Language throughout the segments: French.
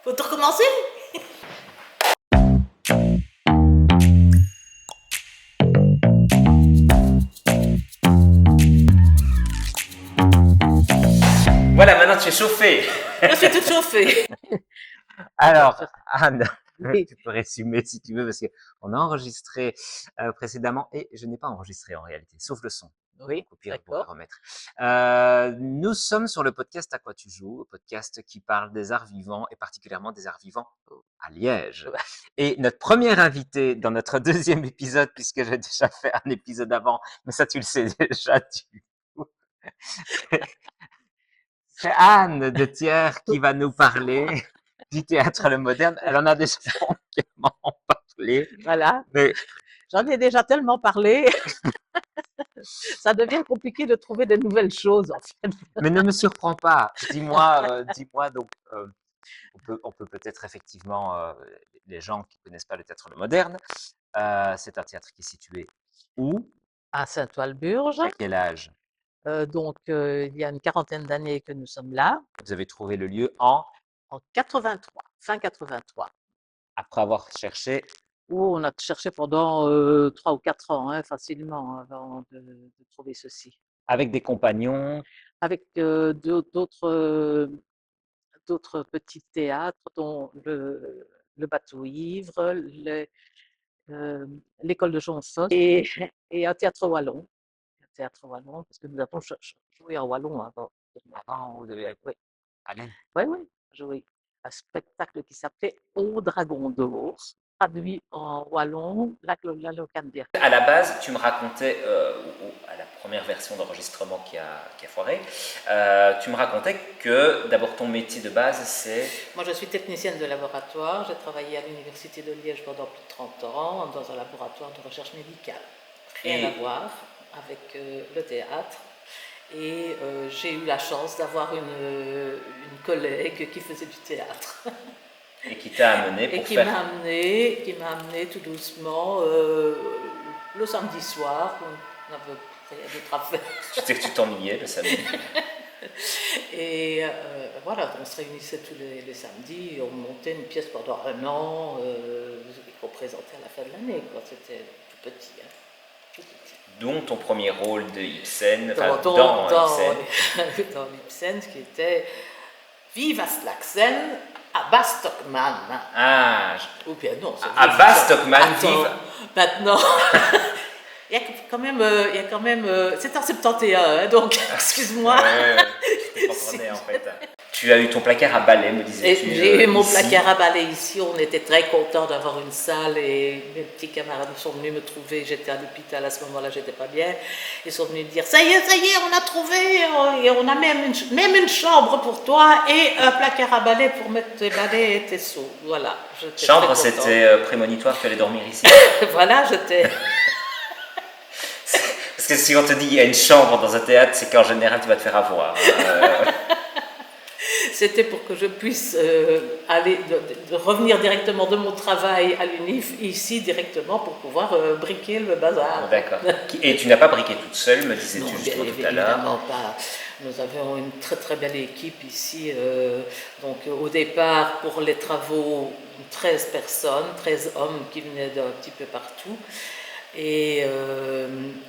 Faut tout recommencer? Voilà, maintenant tu es chauffé. Je suis toute chauffée. Alors, Anne, Oui. tu peux résumer si tu veux, parce qu'on a enregistré précédemment et je n'ai pas enregistré en réalité, sauf le son. Oui, Donc, au pire, on pourra d'accord. remettre. Nous sommes sur le podcast À quoi tu joues, le podcast qui parle des arts vivants et particulièrement des arts vivants à Liège. Et notre premier invité dans notre deuxième épisode, puisque j'ai déjà fait un épisode avant, mais ça tu le sais déjà, c'est Anne de Thiers qui va nous parler du théâtre le moderne. Elle en a déjà longuement parlé, Voilà. mais, J'en ai déjà tellement parlé. Ça devient compliqué de trouver de nouvelles choses, en fait. mais ne me surprends pas. Dis-moi donc, on peut peut-être effectivement, les gens qui connaissent pas le théâtre le moderne, c'est un théâtre qui est situé où? À Saint-Walburge. À quel âge? Donc, il y a une quarantaine d'années que nous sommes là, Vous avez trouvé le lieu en, en 83, fin 83. après avoir cherché, Oh, on a cherché pendant 3 ou 4 ans, hein, facilement, avant de trouver ceci. avec des compagnons. Avec d'autres petits théâtres, dont le Bateau Ivre, euh, l'école de Jonson et un théâtre wallon. Un théâtre wallon, parce que nous avons joué en wallon avant. Avant, vous avez, Oui, allez. oui, oui, joué un spectacle qui s'appelait Au Dragon d'Or, traduit en wallon, la Locandia. À la base, tu me racontais, à la première version d'enregistrement qui a foiré, tu me racontais que d'abord ton métier de base, c'est... Moi, je suis technicienne de laboratoire. J'ai travaillé à l'Université de Liège pendant plus de 30 ans dans un laboratoire de recherche médicale. Rien à voir avec le théâtre. Et j'ai eu la chance d'avoir une collègue qui faisait du théâtre. Et qui t'a amené pour Et qui faire... m'a amené tout doucement le samedi soir. On n'avait rien d'autre à faire. Tu sais que tu t'ennuyais le samedi. Et voilà, on se réunissait tous les samedis, et on montait une pièce pendant un an, qu'on présentait à la fin de l'année. C'était tout petit, hein, tout petit. Dont ton premier rôle de Ibsen, enfin Dans Ibsen. dans Ibsen, qui était Viva Slaxen à Bastockman. Ah, Ou bien non, c'est à Bastockman, Attends, vive... maintenant. Il y a quand même, c'est en 71, hein, donc excuse-moi. je te comprenais en fait. Tu as eu ton placard à balai, me disais-tu. J'ai eu mon ici. placard à balai ici. On était très contents d'avoir une salle et mes petits camarades sont venus me trouver. J'étais à l'hôpital à ce moment-là, j'étais pas bien. Ils sont venus me dire ça y est, on a trouvé et on a même une chambre pour toi et un placard à balai pour mettre tes balais et tes seaux. Voilà. Chambre, c'était prémonitoire, tu allais dormir ici. Voilà, j'étais. Parce que si on te dit qu'il y a une chambre dans un théâtre, c'est qu'en général tu vas te faire avoir. C'était pour que je puisse aller de revenir directement de mon travail à l'UNIF ici directement pour pouvoir briquer le bazar. D'accord. Et tu n'as pas briqué toute seule, me disais-tu Non, juste bien tout à l'heure. évidemment pas. Nous avions une très très belle équipe ici. Donc au départ, pour les travaux, 13 personnes, 13 hommes qui venaient d'un petit peu partout. Et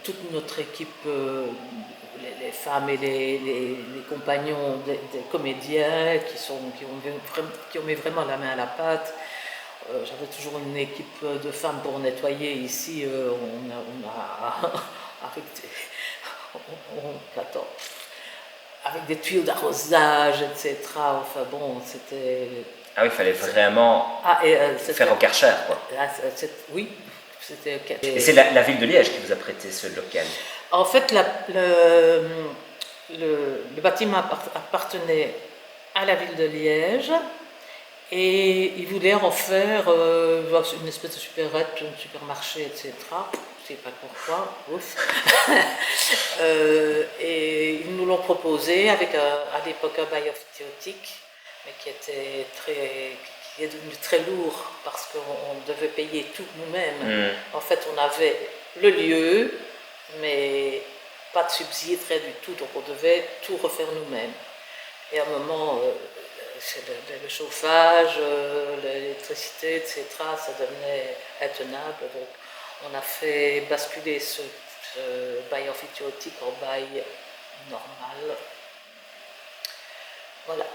toute notre équipe, les femmes et les compagnons des comédiens qui ont mis vraiment la main à la pâte. J'avais toujours une équipe de femmes pour nettoyer ici. Attends, avec des tuyaux d'arrosage, etc. Enfin bon, c'était... Ah oui, il fallait vraiment faire au Karcher, quoi. Oui, c'était... Et c'est la ville de Liège qui vous a prêté ce local. En fait, le bâtiment appartenait à la ville de Liège et ils voulaient en faire une espèce de supérette, un supermarché, etc. Je ne sais pas pourquoi, ouf. Et ils nous l'ont proposé avec à l'époque un bail ophiotique, mais qui est devenu très lourd parce qu'on devait payer tout nous-mêmes. En fait, on avait le lieu, mais pas de subside, rien du tout, donc on devait tout refaire nous-mêmes. Et à un moment, le chauffage, l'électricité, etc., ça devenait intenable. Donc on a fait basculer ce bail emphytéotique en bail normal. Voilà.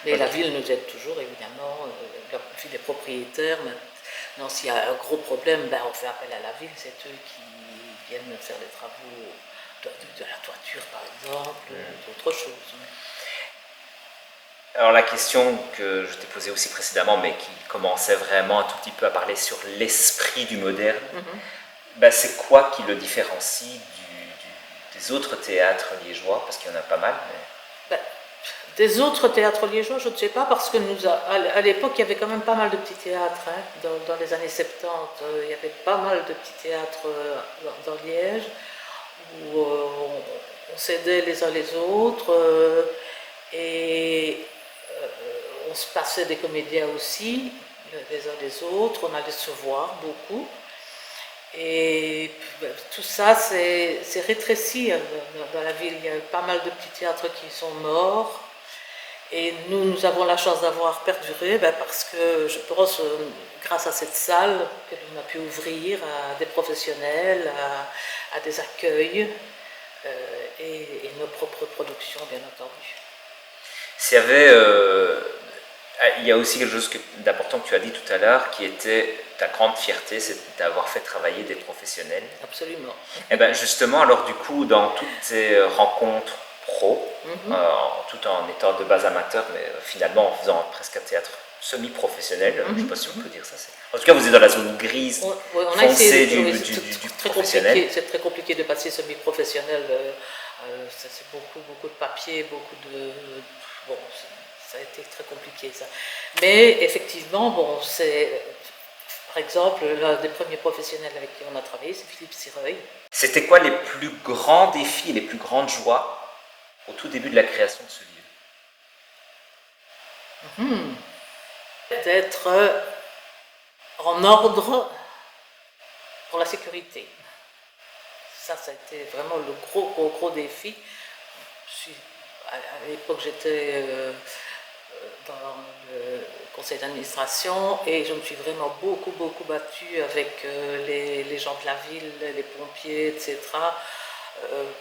Mais la ville nous aide toujours, évidemment, les propriétaires. Maintenant, s'il y a un gros problème, ben, on fait appel à la ville, c'est eux qui viennent faire les travaux de la toiture, par exemple, d'autres choses. Alors la question que je t'ai posée aussi précédemment, mais qui commençait vraiment un tout petit peu à parler sur l'esprit du moderne, ben, c'est quoi qui le différencie des autres théâtres liégeois? Parce qu'il y en a pas mal. Mais... Ben, des autres théâtres liégeois, je ne sais pas, parce que à l'époque, il y avait quand même pas mal de petits théâtres. Hein, dans les années 70, il y avait pas mal de petits théâtres dans Liège, où on s'aidait les uns les autres, et on se passait des comédiens aussi, les uns les autres, on allait se voir beaucoup. Et tout ça s'est rétréci dans la ville. Il y a pas mal de petits théâtres qui sont morts. Et nous avons la chance d'avoir perduré parce que je pense, grâce à cette salle que l'on a pu ouvrir à des professionnels, à des accueils et nos propres productions, bien entendu. Il y a aussi quelque chose d'important que tu as dit tout à l'heure, qui était ta grande fierté, c'est d'avoir fait travailler des professionnels. Absolument. Et bien justement, alors du coup, dans toutes ces rencontres pro, tout en étant de base amateur, mais finalement en faisant presque un théâtre semi-professionnel, je ne sais pas si on peut dire ça. En tout cas, vous êtes dans la zone grise foncée du professionnel. C'est très compliqué de passer semi-professionnel. C'est beaucoup de papier, beaucoup de... Bon, ça a été très compliqué ça. Mais effectivement, bon, c'est... Par exemple, l'un des premiers professionnels avec qui on a travaillé, c'est Philippe Sireuil. C'était quoi les plus grands défis, les plus grandes joies au tout début de la création de ce lieu? D'être en ordre pour la sécurité. Ça a été vraiment le gros défi. À l'époque, j'étais dans le conseil d'administration et je me suis vraiment beaucoup battue avec les gens de la ville, les pompiers, etc.,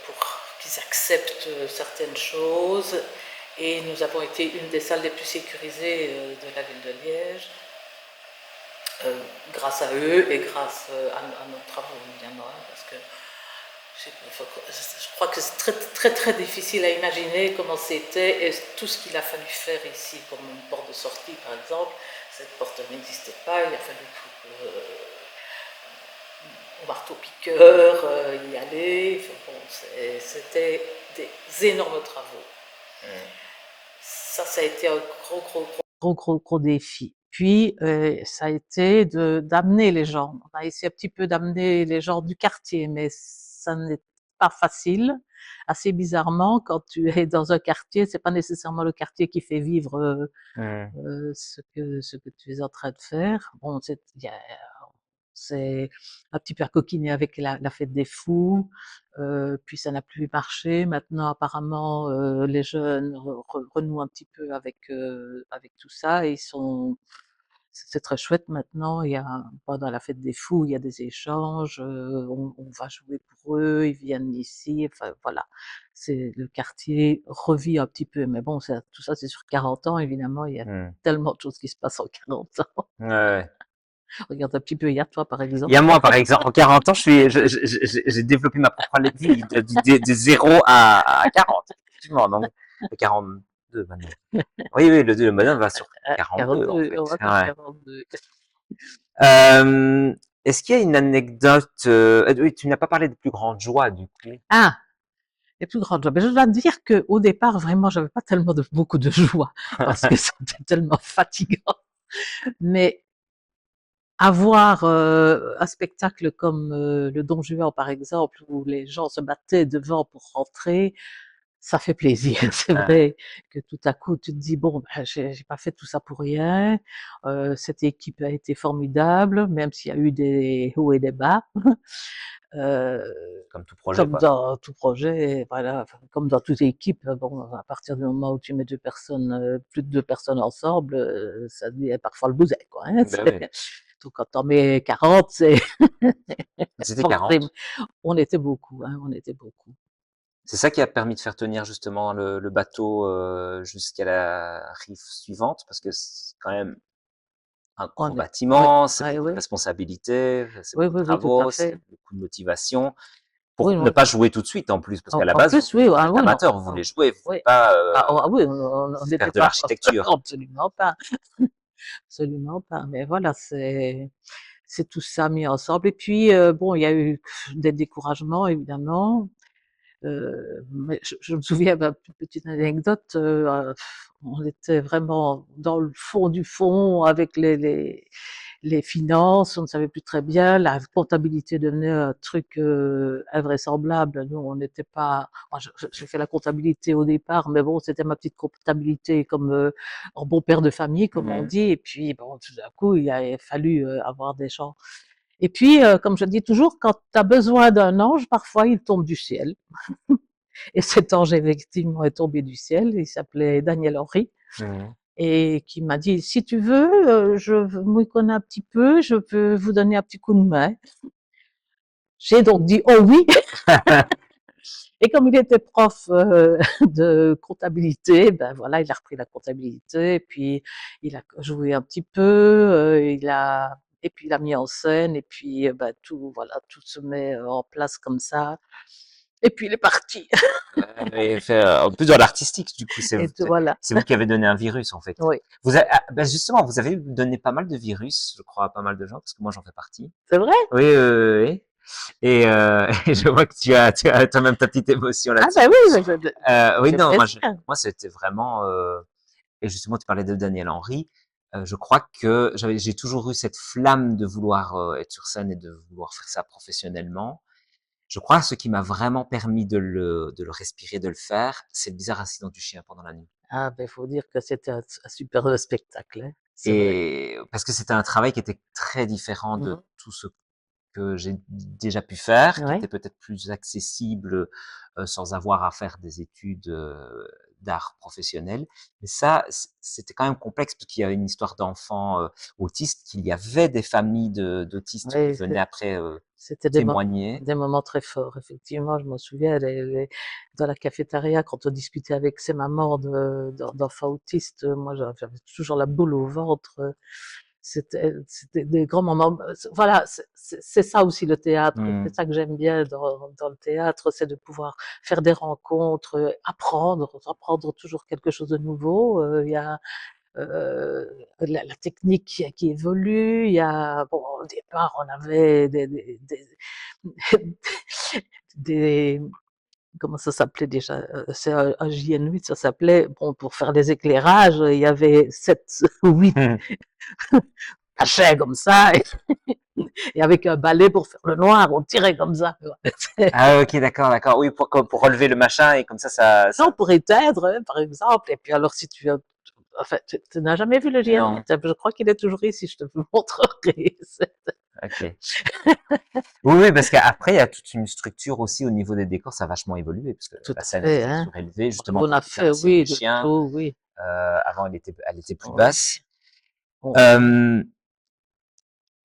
pour qu'ils acceptent certaines choses. Et nous avons été une des salles les plus sécurisées de la ville de Liège, grâce à eux et grâce à nos travaux, évidemment, parce que je crois que c'est très difficile à imaginer comment c'était et tout ce qu'il a fallu faire ici, comme une porte de sortie par exemple. Cette porte n'existait pas, il a fallu au marteau-piqueur y aller. Enfin, bon, c'était des énormes travaux. Ça a été un gros défi. Puis, ça a été d'amener les gens. On a essayé un petit peu d'amener les gens du quartier, mais ça n'est pas facile. Assez bizarrement, quand tu es dans un quartier, c'est pas nécessairement le quartier qui fait vivre ce que tu es en train de faire. Bon, c'est un petit peu coquiné avec la fête des fous, puis ça n'a plus marché. Maintenant, apparemment, les jeunes renouent un petit peu avec tout ça et c'est très chouette maintenant. Il y a pendant la fête des fous, il y a des échanges, on va jouer pour eux, ils viennent ici. Enfin voilà, c'est le quartier revit un petit peu. Mais bon, tout ça, c'est sur 40 ans évidemment. Il y a tellement de choses qui se passent en 40 ans. Ouais. Regarde un petit peu, il y a toi par exemple. Il y a moi par exemple, en 40 ans, j'ai développé ma propre vie de 0 à 40, effectivement, donc 42 maintenant. Oui, le modèle va sur 42 en fait. On va sur 42. Est-ce qu'il y a une anecdote, oui, tu n'as pas parlé des plus grandes joies du coup. Ah, les plus grandes joies. Mais je dois te dire qu'au départ, vraiment, j'avais pas tellement beaucoup de joie parce que c'était tellement fatigant. Mais avoir un spectacle comme le Don Juan par exemple, où les gens se battaient devant pour rentrer, ça fait plaisir. C'est vrai que tout à coup tu te dis bon, j'ai pas fait tout ça pour rien. Cette équipe a été formidable, même s'il y a eu des hauts et des bas. Comme tout projet, comme quoi. dans tout projet, voilà, enfin, comme dans toute équipe, bon, à partir du moment où tu mets deux personnes, plus de deux personnes ensemble, ça devient parfois le bouset, quoi, hein. Ben oui. Donc quand t'en mets 40, c'est C'était forcément. 40. On était beaucoup, hein, on était beaucoup. C'est ça qui a permis de faire tenir justement le bateau jusqu'à la rive suivante, parce que c'est quand même un On gros est, oui, bâtiment, c'est oui, beaucoup de oui, responsabilités, c'est oui, beaucoup de oui, oui, tout à travaux, c'est fait. beaucoup de motivation. Pour Oui, ne oui. pas jouer tout de suite en plus, parce qu'à la En base, plus, oui, vous ah, êtes oui, non, amateur, vous voulez jouer, vous voulez oui. pas Ah oui, on faire n'était de pas, l'architecture. absolument pas, absolument pas. Mais voilà, c'est tout ça mis ensemble. Et puis, bon, il y a eu des découragements, évidemment. Mais je me souviens d'une petite anecdote. On était vraiment dans le fond du fond avec les finances. On ne savait plus très bien. La comptabilité devenait un truc invraisemblable. Nous, on n'était pas. Moi, j'ai fait la comptabilité au départ, mais bon, c'était ma petite comptabilité comme en bon père de famille, comme on Mhm. dit. Et puis, bon, tout d'un coup, il a fallu avoir des gens. Et puis, comme je dis toujours, quand tu as besoin d'un ange, parfois il tombe du ciel. Et cet ange, effectivement, est tombé du ciel. Il s'appelait Daniel Henry. Mhm. Et qui m'a dit, si tu veux, je m'y connais un petit peu, je peux vous donner un petit coup de main. J'ai donc dit, oh oui. Et comme il était prof de comptabilité, ben voilà, il a repris la comptabilité, et puis il a joué un petit peu, et puis il a mis en scène, et puis ben, tout, voilà, tout se met en place comme ça. Et puis il est parti. Et en plus dans l'artistique, du coup, Et tout, voilà. c'est vous qui avez donné un virus en fait. Oui. Ben justement, vous avez donné pas mal de virus, je crois, à pas mal de gens, parce que moi j'en fais partie. C'est vrai? Oui, oui, oui, oui. Et, et je vois que tu as toi-même ta petite émotion Ah ben là-dessus. oui, Oui, j'ai non, fait ça. moi c'était vraiment. Et justement, tu parlais de Daniel Henry. Je crois que j'ai toujours eu cette flamme de vouloir être sur scène et de vouloir faire ça professionnellement. Je crois que ce qui m'a vraiment permis de le respirer, de le faire, c'est le bizarre incident du chien pendant la nuit. Ah ben faut dire que c'était un super spectacle, hein. C'est vrai. Et parce que c'était un travail qui était très différent de Mhm. tout ce que j'ai déjà pu faire, qui Ouais. était peut-être plus accessible sans avoir à faire des études d'art professionnel. Mais ça, c'était quand même complexe parce qu'il y a une histoire d'enfants autistes, qu'il y avait des familles d'autistes qui Oui, venaient après c'était témoigner. des moments très forts, effectivement. Je me souviens, dans la cafétéria, quand on discutait avec ces mamans d'enfants autistes, moi, j'avais toujours la boule au ventre. C'était des grands moments. Voilà, c'est ça aussi le théâtre. C'est Hmm. ça que j'aime bien dans le théâtre, c'est de pouvoir faire des rencontres, apprendre toujours quelque chose de nouveau. Il y a la technique qui évolue. Il y a, bon, au départ, on avait des comment ça s'appelait déjà? C'est un JN8, ça s'appelait. Bon, pour faire les éclairages, il y avait 7 ou 8 cachets comme ça, et avec un balai pour faire le noir, on tirait comme ça. Ah ok, d'accord, d'accord. Oui, pour relever le machin et comme Non, ça. pour éteindre, hein, par exemple. Et puis alors, si tu as, enfin, tu n'as jamais vu le Non. JN8? Je crois qu'il est toujours ici, je te le montrerai. Ok. Oui, oui, parce qu'après, il y a toute une structure aussi au niveau des décors, ça a vachement évolué, parce que Tout la à scène, elle fait, était hein. surélevée, justement, On pour a fait, différencier des oui, de chiens. tout, oui. Avant, elle était plus Oui. basse. On- Euh,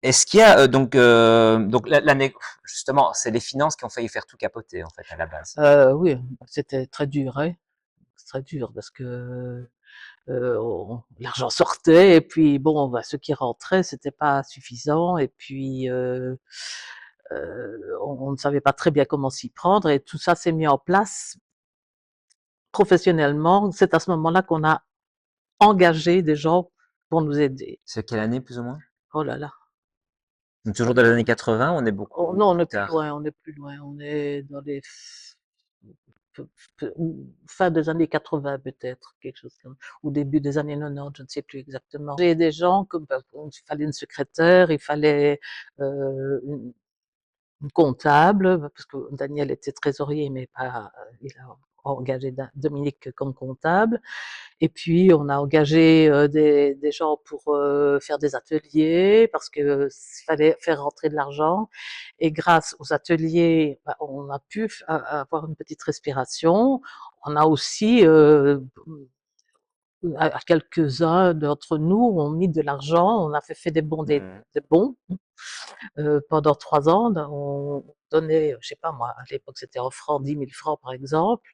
Est-ce qu'il y a, donc, justement, c'est les finances qui ont failli faire tout capoter, en fait, à la base. oui, c'était très dur, hein. C'est très dur parce que l'argent sortait, et puis bon, bah, ce qui rentrait, c'était pas suffisant, et puis on ne savait pas très bien comment s'y prendre, et tout ça s'est mis en place professionnellement. C'est à ce moment-là qu'on a engagé des gens pour nous aider. C'est quelle année, plus ou moins? Oh là là. Donc, toujours dans les années 80, on est Oh, beaucoup non, on plus est plus tard. loin, on est plus loin. On est dans les fin des années 80 peut-être, quelque chose comme, ou début des années 90, je ne sais plus exactement. J'ai des gens comme, il fallait une secrétaire, il fallait une comptable, parce que Daniel était trésorier, mais pas, il a engagé Dominique comme comptable. Et puis, on a engagé des gens pour faire des ateliers parce que il fallait faire rentrer de l'argent. Et grâce aux ateliers, bah, on a pu avoir une petite respiration. On a aussi, à quelques-uns d'entre nous, ont mis de l'argent. On a fait des bons, des bons. Pendant 3 ans, on donnait, je sais pas moi, à l'époque c'était en francs, 10 000 francs par exemple.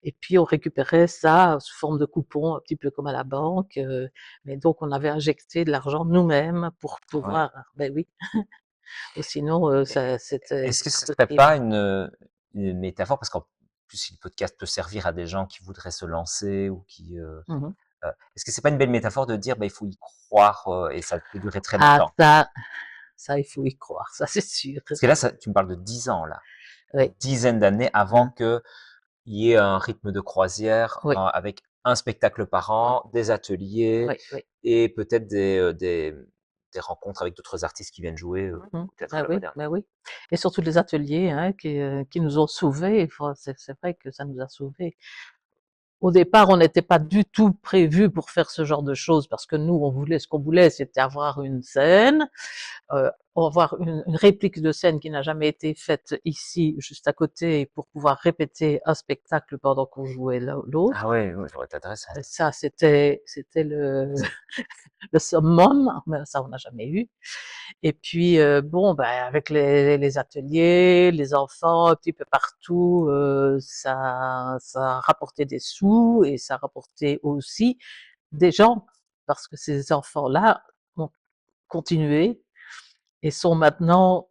Et puis on récupérait ça sous forme de coupons, un petit peu comme à la banque. Mais donc on avait injecté de l'argent nous-mêmes pour Ah ouais. pouvoir. Ben oui. Ou sinon, c'était Est-ce que ce serait impossible. pas une métaphore, parce qu'en plus, si le podcast peut servir à des gens qui voudraient se lancer ou qui, Mhm. est-ce que c'est pas une belle métaphore de dire, bah, il faut y croire, et ça peut durer très Ah longtemps? ça il faut y croire, ça c'est sûr. Parce que là, tu me parles de 10 ans, là. Oui, Dizaines d'années avant que il y ait un rythme de croisière, oui, avec un spectacle par an, des ateliers oui, oui. et peut-être des rencontres avec d'autres artistes qui viennent jouer, Mhm. au Théâtre Ben La oui, Moderne. ben oui. Et surtout les ateliers, hein, qui nous ont sauvés. Enfin, c'est vrai que ça nous a sauvés. Au départ, on n'était pas du tout prévu pour faire ce genre de choses parce que nous, on voulait ce qu'on voulait, c'était avoir une scène, avoir une réplique de scène qui n'a jamais été faite ici, juste à côté, pour pouvoir répéter un spectacle pendant qu'on jouait Ah l'autre. ouais, ouais, ça aurait été intéressant. Et ça, c'était le summum, mais ça, on n'a jamais eu. Et puis, bon, ben, avec les ateliers, les enfants, un petit peu partout, ça a rapporté des sous et ça a rapporté aussi des gens, parce que ces enfants-là ont continué et sont maintenant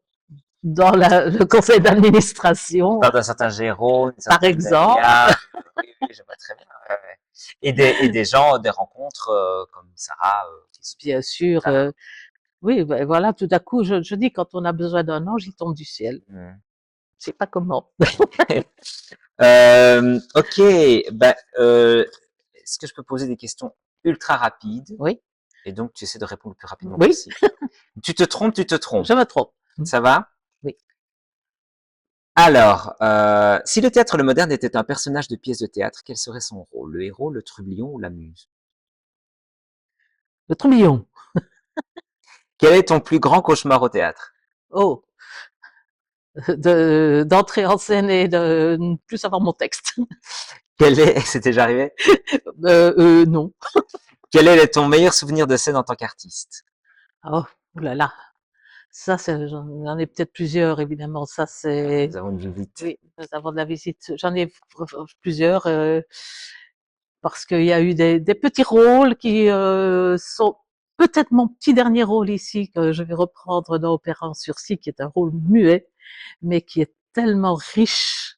dans le conseil Tu d'administration, parles d'un certain Jérôme, d'une par certaine exemple. Dalia, oui, oui, je vois très bien, ouais, ouais. Et des gens, des rencontres, comme Sarah, qui sont Bien sûr, tard. oui, ben voilà, tout à coup, je dis, quand on a besoin d'un ange, il tombe du ciel. Mmh. Je sais pas comment. OK, bah, est-ce que je peux poser des questions ultra rapides? Oui, Et donc tu essaies de répondre le plus rapidement oui, possible. Tu te trompes, tu te trompes. je me trompe. Ça va? Oui. Alors, si le théâtre Le Moderne était un personnage de pièce de théâtre, quel serait son rôle? Le héros, le trublion ou la muse? Le tourbillon. Quel est ton plus grand cauchemar au théâtre? Oh, d'entrer en scène et de ne plus savoir mon texte. Quel est, c'est déjà arrivé? Non. Quel est ton meilleur souvenir de scène en tant qu'artiste? Oh, ouh là là. Ça, j'en ai peut-être plusieurs, évidemment. Ça, Nous c'est, avons une visite. oui, avant de la visite. J'en ai plusieurs, parce qu'il y a eu des petits rôles qui sont peut-être mon petit dernier rôle ici que je vais reprendre dans Opéra en sursis, qui est un rôle muet, mais qui est tellement riche,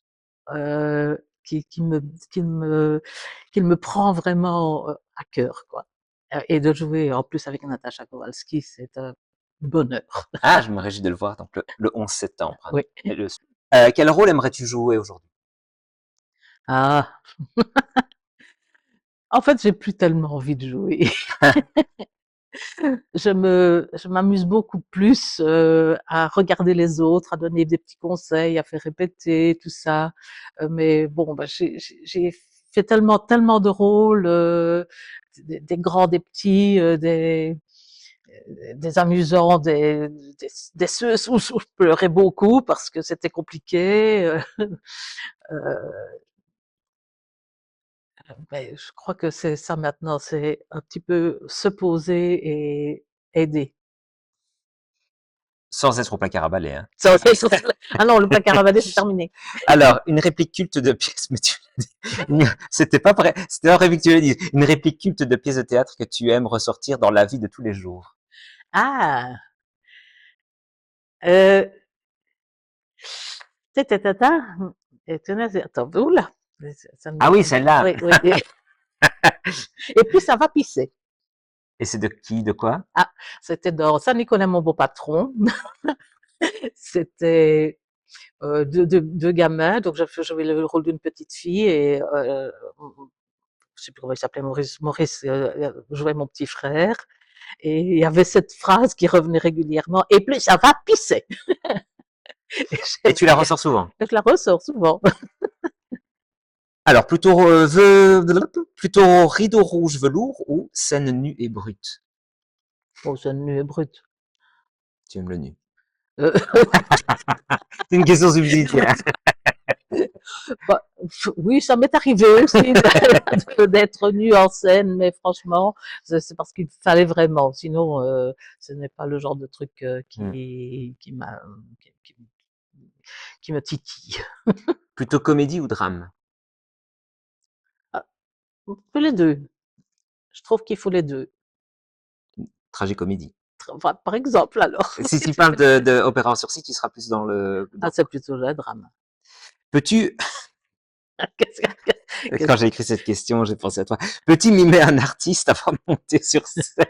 euh, qui, qui me, qui me, qui me prend vraiment à cœur, quoi. Et de jouer en plus avec Natasha Kowalski, c'est un bonheur. Ah, je me réjouis de le voir, donc le 11 septembre, hein. Oui. Et quel rôle aimerais-tu jouer aujourd'hui? Ah, en fait, j'ai plus tellement envie de jouer. Je m'amuse beaucoup plus à regarder les autres, à donner des petits conseils, à faire répéter, tout ça. Mais bon, bah, j'ai fait tellement de rôles, des grands, des petits, des amusants, des ceux où je pleurais beaucoup parce que c'était compliqué. Mais je crois que c'est ça maintenant, c'est un petit peu se poser et aider. Sans être au placard à balai, hein. Ah non, le placard à balai, c'est terminé. Alors, une réplique culte de pièce, mais tu l'as dit. C'était pas prêt. C'était un réplique, tu l'as dit. Une réplique culte de pièce de théâtre que tu aimes ressortir dans la vie de tous les jours. Ah, euh, ta, et attends, oula, ça Ah me, oui, celle-là. oui, oui. Et puis ça va pisser. Et c'est de qui, de quoi? Ah, c'était dans Saint-Nicolas, mon beau patron. C'était deux gamins, donc j'avais le rôle d'une petite fille et je sais plus comment il s'appelait, Maurice jouait mon petit frère. Et il y avait cette phrase qui revenait régulièrement, et plus ça va pisser. Et Et tu la je ressors souvent. la ressors souvent. Alors, plutôt rideau rouge velours ou scène nue et brute? Bon, c'est nu et brut. Tu aimes le nu. Euh, C'est une question subsidiaire. bah, oui, ça m'est arrivé aussi d'être nue en scène, mais franchement, c'est parce qu'il fallait vraiment. Sinon, ce n'est pas le genre de truc Hmm. qui, qui me titille. Plutôt comédie ou drame? Ah, on peut les deux. Je trouve qu'il faut les deux. Tragicomédie. Enfin, par exemple, alors. Si tu parles de Opéra en sursis, tu seras plus dans le Ah, dans c'est quoi? plutôt le drame. Peux-tu, Qu'est-ce quand qu'est-ce j'ai écrit cette question, j'ai pensé à toi. Peux-tu mimer un artiste avant de monter sur scène?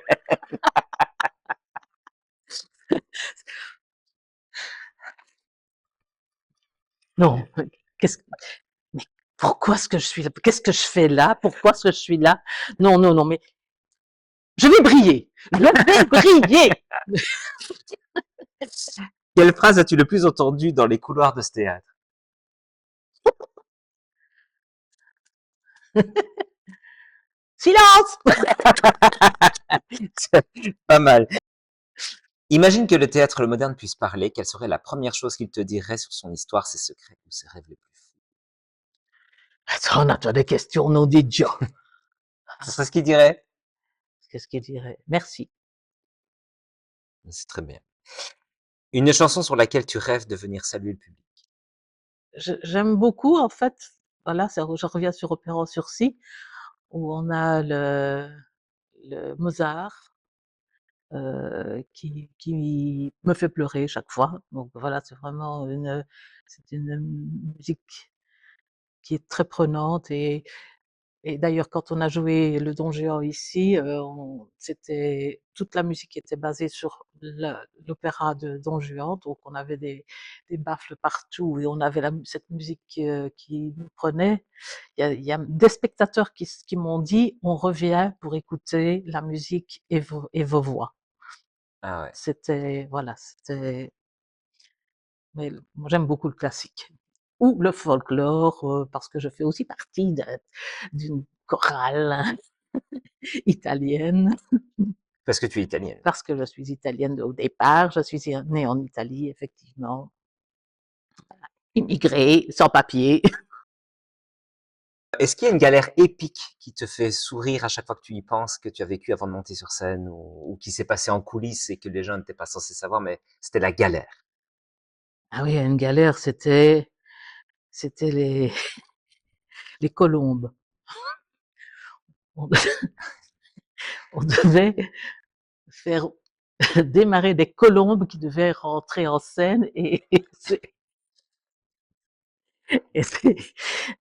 Non, qu'est-ce mais pourquoi est-ce que je suis là? Qu'est-ce que je fais là? Pourquoi est-ce que je suis là? Non, non, non, mais je vais briller. Je vais briller. Quelle phrase as-tu le plus entendue dans les couloirs de ce théâtre? Silence. Pas mal. Imagine que le théâtre moderne puisse parler. Quelle serait la première chose qu'il te dirait sur son histoire, ses secrets ou ses rêves les plus fous? Attends, on a des questions, non des dieux. Ce serait ce qu'il dirait? Qu'est-ce qu'il dirait? Merci. C'est très bien. Une chanson sur laquelle tu rêves de venir saluer le public. J'aime beaucoup, en fait, voilà, je reviens sur Opéra en sursis, où on a le Mozart, qui me fait pleurer chaque fois. Donc voilà, c'est une musique qui est très prenante et d'ailleurs quand on a joué le Don Juan ici, c'était toute la musique était basée sur l'opéra de Don Juan, donc on avait des baffles partout et on avait cette musique qui nous prenait. Il y a des spectateurs qui m'ont dit on revient pour écouter la musique et vos voix. Ah ouais. C'était, voilà, mais moi j'aime beaucoup le classique. Ou le folklore, parce que je fais aussi partie d'une chorale italienne, Parce que tu es italienne. parce que je suis italienne au départ, je suis née en Italie, effectivement, immigrée, sans papier. Est-ce qu'il y a une galère épique qui te fait sourire à chaque fois que tu y penses, que tu as vécu avant de monter sur scène ou qui s'est passé en coulisses et que les gens n'étaient pas censés savoir, mais c'était la galère? Ah oui, une galère, c'était les colombes. On, on devait faire démarrer des colombes qui devaient rentrer en scène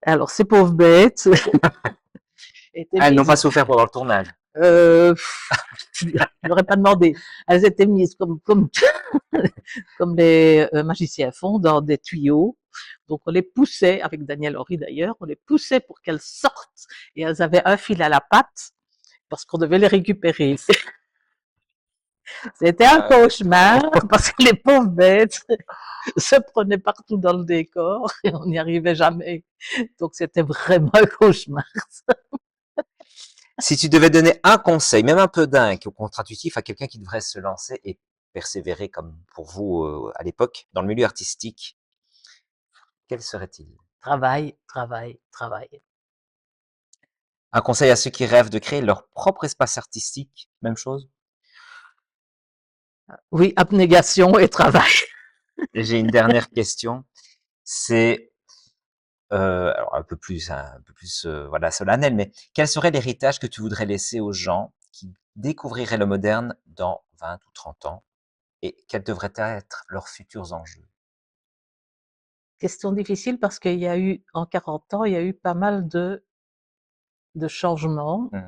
alors ces pauvres bêtes étaient Ah, elles n'ont pas mises, souffert pendant le tournage. euh, je leur ai pas demandé, elles étaient mises comme les magiciens font dans des tuyaux. Donc on les poussait, avec Daniel Horry d'ailleurs, on les poussait pour qu'elles sortent et elles avaient un fil à la patte parce qu'on devait les récupérer. C'était un Ah, cauchemar parce que les pauvres bêtes se prenaient partout dans le décor et on n'y arrivait jamais. Donc c'était vraiment un cauchemar. si tu devais donner un conseil, même un peu dingue ou contre-intuitif à quelqu'un qui devrait se lancer et persévérer comme pour vous à l'époque dans le milieu artistique, quel serait-il? Travail, travail, travail. Un conseil à ceux qui rêvent de créer leur propre espace artistique, même chose? Oui, abnégation et travail. Et j'ai une dernière question, c'est alors un peu plus voilà solennel, mais quel serait l'héritage que tu voudrais laisser aux gens qui découvriraient le moderne dans 20 ou 30 ans et quels devraient être leurs futurs enjeux? Question difficile parce qu'il y a eu, en 40 ans, il y a eu pas mal de changements. Mmh.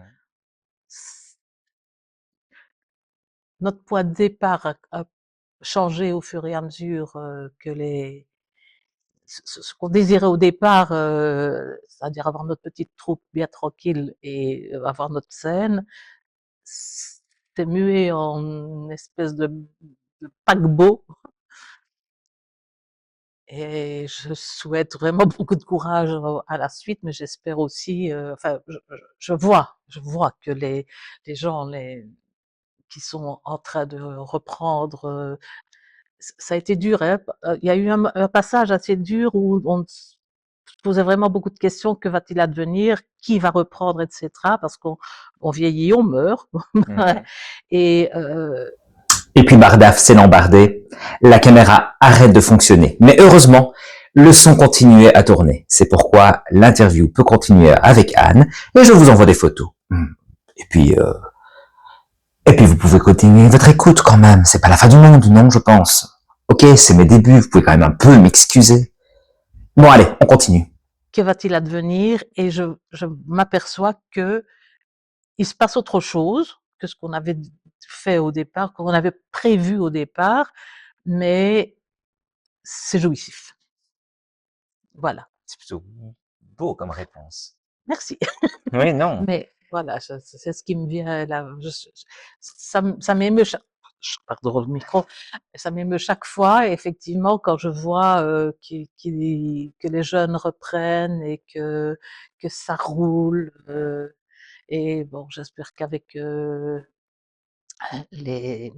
Notre point de départ a changé au fur et à mesure que ce qu'on désirait au départ, c'est-à-dire avoir notre petite troupe bien tranquille et avoir notre scène, c'est mué en espèce de paquebot et je souhaite vraiment beaucoup de courage à la suite, mais j'espère aussi, enfin, je vois que les gens qui sont en train de reprendre, ça a été dur, hein. Il y a eu un passage assez dur où on se posait vraiment beaucoup de questions. Que va-t-il advenir? Qui va reprendre, etc. Parce qu'on vieillit, on meurt. Mhm. Et Et puis Bardaf s'est embardé. La caméra arrête de fonctionner. Mais heureusement, le son continuait à tourner. C'est pourquoi l'interview peut continuer avec Anne et je vous envoie des photos. Et puis, euh, et puis vous pouvez continuer votre écoute quand même. C'est pas la fin du monde, non, je pense. Ok, c'est mes débuts. Vous pouvez quand même un peu m'excuser. Bon, allez, on continue. que va-t-il advenir? Et je m'aperçois que il se passe autre chose que ce qu'on avait fait au départ, qu'on avait prévu au départ, mais c'est jouissif. Voilà. C'est plutôt beau comme réponse. Merci. Oui, non. Mais voilà, c'est ce qui me vient là. Ça m'émeut. Pardon le micro. Ça m'émeut chaque fois. Effectivement, quand je vois que les jeunes reprennent et que ça roule. Et bon, j'espère qu'avec les,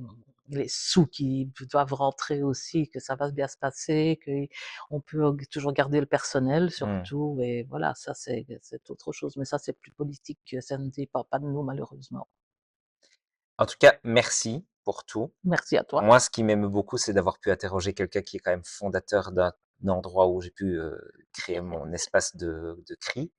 les sous qui doivent rentrer aussi, que ça va bien se passer, qu'on peut toujours garder le personnel surtout, et voilà, ça c'est autre chose, mais ça c'est plus politique, ça ne dépend pas de nous malheureusement. En tout cas, merci pour tout. Merci à toi. Moi, ce qui m'aime beaucoup, c'est d'avoir pu interroger quelqu'un qui est quand même fondateur d'un endroit où j'ai pu créer mon espace de cri,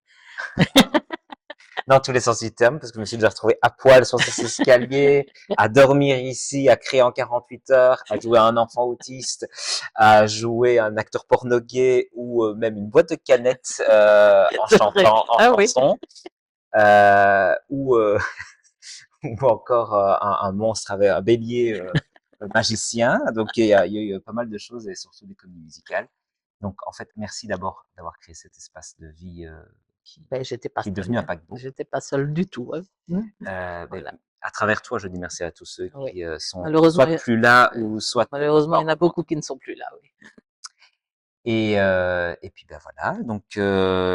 dans tous les sens du terme, parce que je me suis déjà retrouvé à poil sur ces escaliers, à dormir ici, à créer en 48 heures, à jouer à un enfant autiste, à jouer à un acteur porno gay ou même une boîte de canettes en C'est vrai. chantant en Ah oui. chanson, ou ou encore un monstre avec un bélier magicien. Donc il y a eu pas mal de choses et surtout des comédies musicales. Donc en fait, merci d'abord d'avoir créé cet espace de vie Ben, j'étais pas qui est devenu seule, un hein. paquebot. J'étais pas seule du tout, hein. Ben, Voilà. à travers toi, je dis merci à tous ceux Oui. qui sont Malheureusement, soit plus là ou soit malheureusement, il y en encore a loin. beaucoup qui ne sont plus là, oui. Et puis ben voilà, donc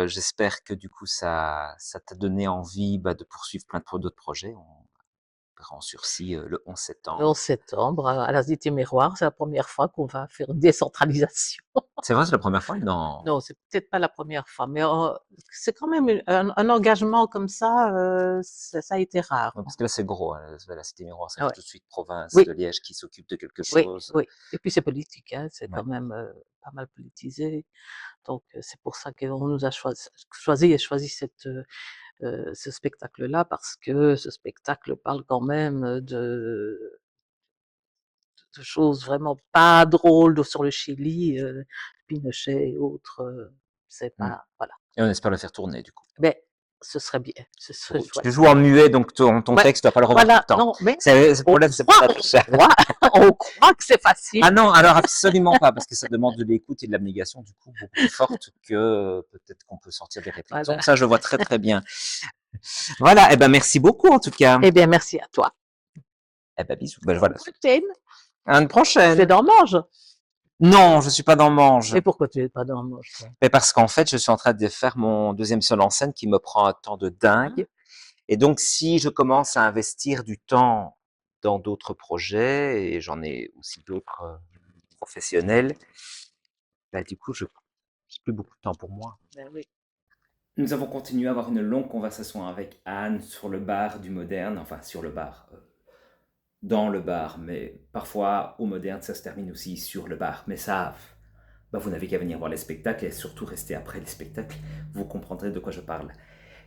j'espère que du coup ça t'a donné envie de poursuivre plein d'autres projets. On verra en sursis le 11 Le 11 septembre. septembre, à la Cité Miroir, c'est la première fois qu'on va faire une décentralisation. C'est vrai, c'est la première fois? Non. Non, c'est peut-être pas la première fois, mais c'est quand même un engagement comme ça, ça a été rare. Ouais, parce que là, c'est gros, hein, la Cité Miroir, ça Ah fait ouais. tout de suite province de Oui, Liège qui s'occupe de quelque oui, chose. oui. Et puis c'est politique, hein, c'est Ouais. quand même pas mal politisé. Donc c'est pour ça qu'on nous a choisi ce spectacle-là, parce que ce spectacle parle quand même de choses vraiment pas drôles sur le Chili, Pinochet et autres. C'est Mm. pas, voilà. Et on espère le faire tourner, du coup. Mais ce serait bien, ce serait Bon, chouette. tu joues en muet, donc ton Ouais, texte, tu dois pas le revoir tout le voilà, temps. non, mais Le problème, c'est pas ça. croit, on croit que c'est facile. Ah non, alors absolument pas, parce que ça demande de l'écoute et de l'abnégation, du coup, beaucoup plus forte que peut-être qu'on peut sortir des répliques. Voilà. Donc ça, je vois très très bien. Voilà, et ben merci beaucoup en tout cas. Eh bien, merci à toi. Eh ben bisous. Ben voilà. Prochaine, À une tu es prochaine. dans Mange. Non, je suis pas dans Mange. Et pourquoi tu n'es pas dans Mange, toi? Mais parce qu'en fait, je suis en train de faire mon deuxième seul en scène qui me prend un temps de Hein? dingue. Et donc, si je commence à investir du temps dans d'autres projets, et j'en ai aussi d'autres professionnels, du coup, je n'ai plus beaucoup de temps pour moi. Ben oui. Nous avons continué à avoir une longue conversation avec Anne sur le bar du moderne, enfin sur le bar, dans le bar, mais parfois au moderne ça se termine aussi sur le bar. Mais ça, vous n'avez qu'à venir voir les spectacles et surtout rester après les spectacles, vous comprendrez de quoi je parle.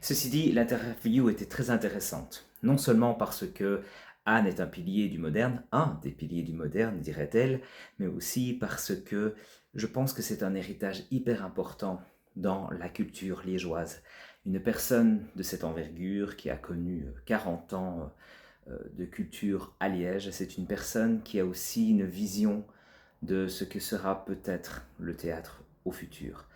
Ceci dit, l'interview était très intéressante, non seulement parce que Anne est un pilier du moderne, un des piliers du moderne, dirait-elle, mais aussi parce que je pense que c'est un héritage hyper important dans la culture liégeoise. Une personne de cette envergure qui a connu 40 ans de culture à Liège, c'est une personne qui a aussi une vision de ce que sera peut-être le théâtre au futur.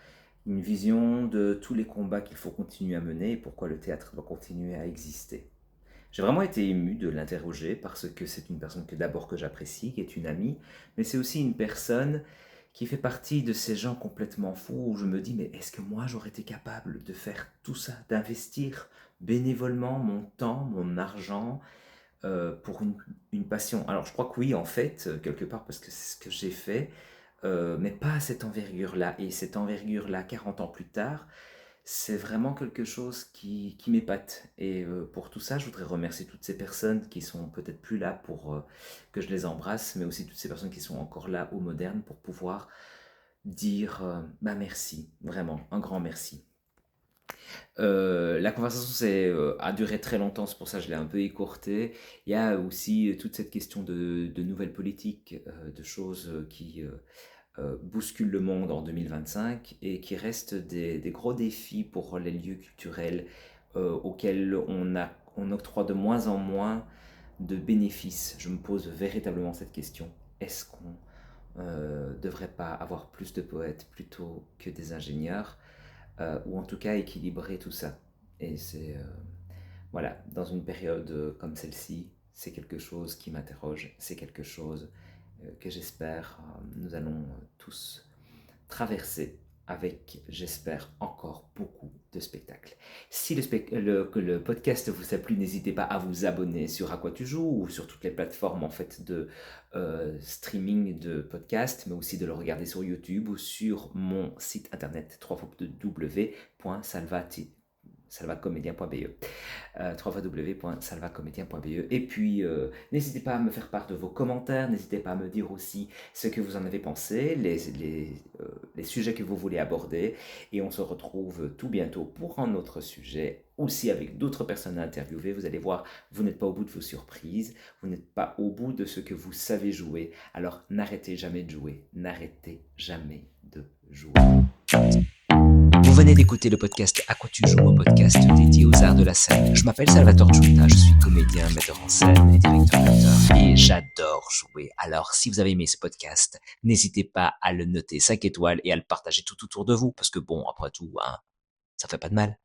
Une vision de tous les combats qu'il faut continuer à mener et pourquoi le théâtre doit continuer à exister. J'ai vraiment été ému de l'interroger parce que c'est une personne que d'abord que j'apprécie, qui est une amie, mais c'est aussi une personne qui fait partie de ces gens complètement fous où je me dis, mais est-ce que moi j'aurais été capable de faire tout ça, d'investir bénévolement mon temps, mon argent pour une passion? Alors je crois que oui, en fait, quelque part, parce que c'est ce que j'ai fait, mais pas à cette envergure-là. Et cette envergure-là, 40 ans plus tard, c'est vraiment quelque chose qui m'épate. Et pour tout ça, je voudrais remercier toutes ces personnes qui sont peut-être plus là pour que je les embrasse, mais aussi toutes ces personnes qui sont encore là au moderne pour pouvoir dire bah merci, vraiment, un grand merci. La conversation a duré très longtemps, c'est pour ça que je l'ai un peu écourtée. Il y a aussi toute cette question de nouvelles politiques, de choses qui bousculent le monde en 2025 et qui restent des gros défis pour les lieux culturels auxquels on octroie de moins en moins de bénéfices. Je me pose véritablement cette question. Est-ce qu'on devrait pas avoir plus de poètes plutôt que des ingénieurs ou en tout cas équilibrer tout ça? Et c'est voilà, dans une période comme celle-ci, c'est quelque chose qui m'interroge, c'est quelque chose que j'espère nous allons tous traverser avec, j'espère, encore beaucoup de spectacles. Si que le podcast vous a plu, n'hésitez pas à vous abonner sur À quoi tu joues ou sur toutes les plateformes en fait de streaming de podcasts, mais aussi de le regarder sur YouTube ou sur mon site internet www.salvacomédien.be www.salvacomédien.be. Et puis, n'hésitez pas à me faire part de vos commentaires, n'hésitez pas à me dire aussi ce que vous en avez pensé, les sujets que vous voulez aborder. Et on se retrouve tout bientôt pour un autre sujet, aussi avec d'autres personnes à interviewer. Vous allez voir, vous n'êtes pas au bout de vos surprises, vous n'êtes pas au bout de ce que vous savez jouer. Alors n'arrêtez jamais de jouer, n'arrêtez jamais de jouer. Vous venez d'écouter le podcast À quoi tu joues, un podcast dédié aux arts de la scène. Je m'appelle Salvatore Giunta, je suis comédien, metteur en scène et directeur d'acteur. Et j'adore jouer. Alors, si vous avez aimé ce podcast, n'hésitez pas à le noter 5 étoiles et à le partager tout autour de vous. Parce que bon, après tout, hein, ça fait pas de mal.